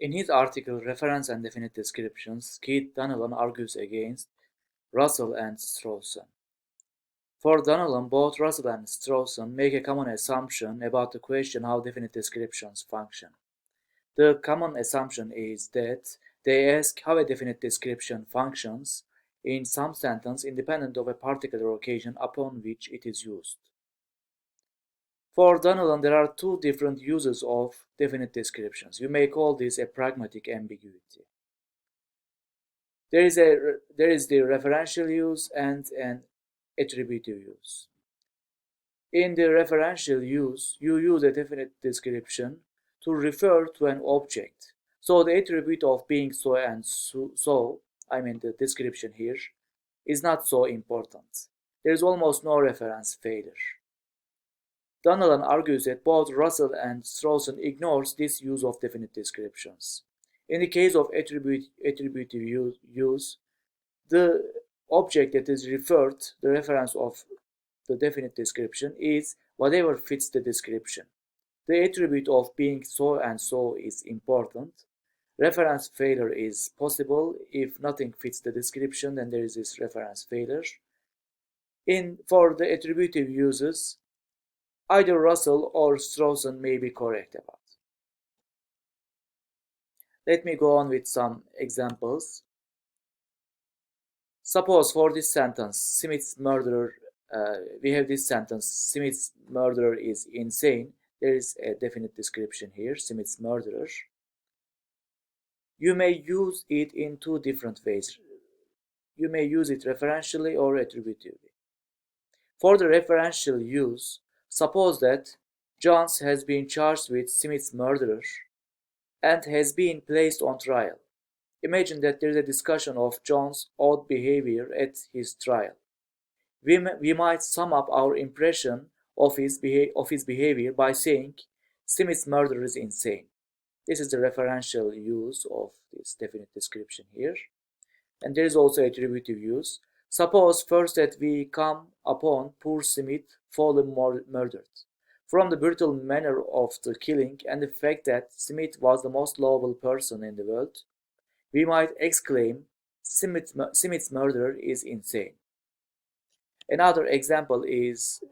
In his article Reference and Definite Descriptions, Keith Donnellan argues against Russell and Strawson. For Donnellan, both Russell and Strawson make a common assumption about the question how definite descriptions function. The common assumption is that they ask how a definite description functions in some sentence independent of a particular occasion upon which it is used. For Donnellan, there are two different uses of definite descriptions. You may call this a pragmatic ambiguity. There is the referential use and an attributive use. In the referential use, you use a definite description to refer to an object. So the attribute of being so and so, I mean the description here, is not so important. There is almost no reference failure. Donnellan argues that both Russell and Strawson ignores this use of definite descriptions. In the case of attributive use, the object that is referred, the reference of the definite description, is whatever fits the description. The attribute of being so and so is important. Reference failure is possible. If nothing fits the description, then there is this reference failure. For the attributive uses, either Russell or Strawson may be correct about. Let me go on with some examples. Suppose for this sentence, Smith's murderer, we have this sentence, Smith's murderer is insane. There is a definite description here, Smith's murderer. You may use it in two different ways. You may use it referentially or attributively. For the referential use, suppose that Jones has been charged with Smith's murderer and has been placed on trial. Imagine that there is a discussion of Jones' odd behavior at his trial. We might sum up our impression of his behavior by saying Smith's murderer is insane. This is the referential use of this definite description here. And there is also attributive use. Suppose first that we come upon poor Smith fallen murdered. From the brutal manner of the killing and the fact that Smith was the most lovable person in the world, we might exclaim, Smith's murderer is insane. Another example is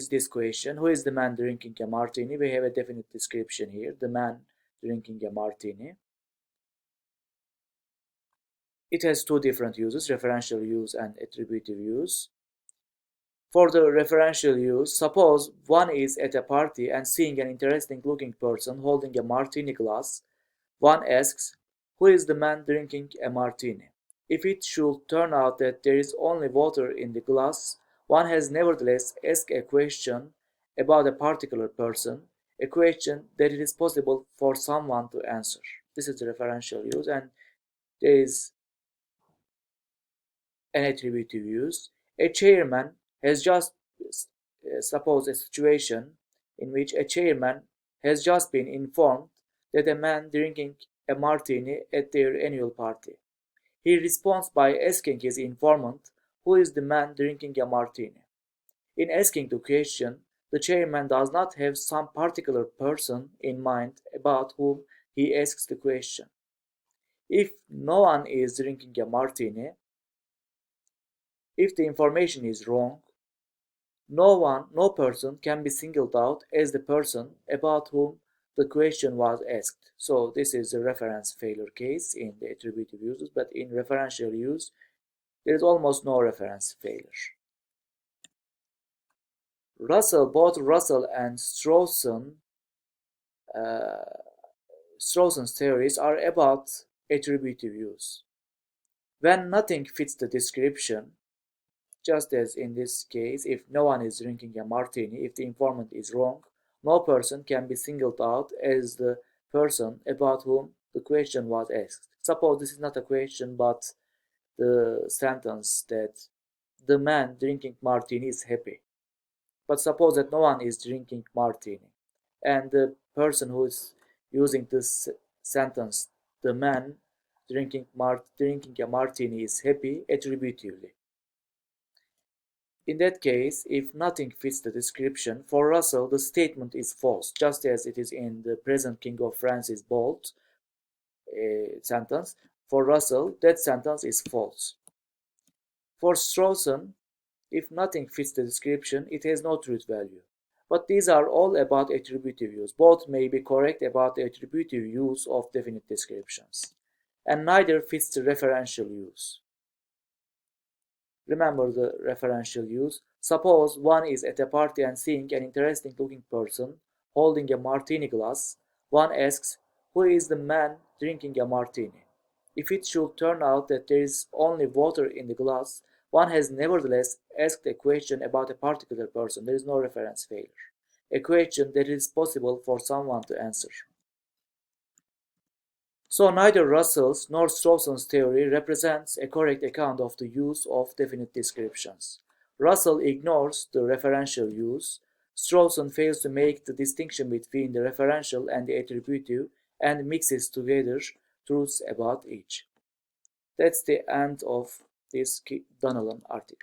this question, who is the man drinking a martini? We have a definite description here, the man drinking a martini. It has two different uses, referential use and attributive use. For the referential use, suppose one is at a party and seeing an interesting looking person holding a martini glass. One asks, who is the man drinking a martini? If it should turn out that there is only water in the glass, one has nevertheless asked a question about a particular person, a question that it is possible for someone to answer. This is the referential use, and there is an attributive use. A chairman has just, suppose a situation in which a chairman has just been informed that a man drinking a martini at their annual party. He responds by asking his informant, who is the man drinking a martini? In asking the question, the chairman does not have some particular person in mind about whom he asks the question. If no one is drinking a martini, if the information is wrong, no person can be singled out as the person about whom the question was asked. So this is a reference failure case in the attributive uses, but in referential use, there is almost no reference failure. Both Russell and Strawson's theories are about attributive use. When nothing fits the description, just as in this case, if no one is drinking a martini, if the informant is wrong, no person can be singled out as the person about whom the question was asked. Suppose this is not a question but the sentence that the man drinking martini is happy. But suppose that no one is drinking martini and the person who is using this sentence, the man drinking a martini is happy, attributively. In that case, if nothing fits the description, for Russell the statement is false, just as it is in the present King of France is bold sentence. For Russell, that sentence is false. For Strawson, if nothing fits the description, it has no truth value. But these are all about attributive use. Both may be correct about the attributive use of definite descriptions. And neither fits the referential use. Remember the referential use. Suppose one is at a party and seeing an interesting looking person holding a martini glass. One asks, who is the man drinking a martini? If it should turn out that there is only water in the glass, one has nevertheless asked a question about a particular person. There is no reference failure. A question that it is possible for someone to answer. So neither Russell's nor Strawson's theory represents a correct account of the use of definite descriptions. Russell ignores the referential use. Strawson fails to make the distinction between the referential and the attributive and mixes together truths about each. That's the end of this Keith Donnellan article.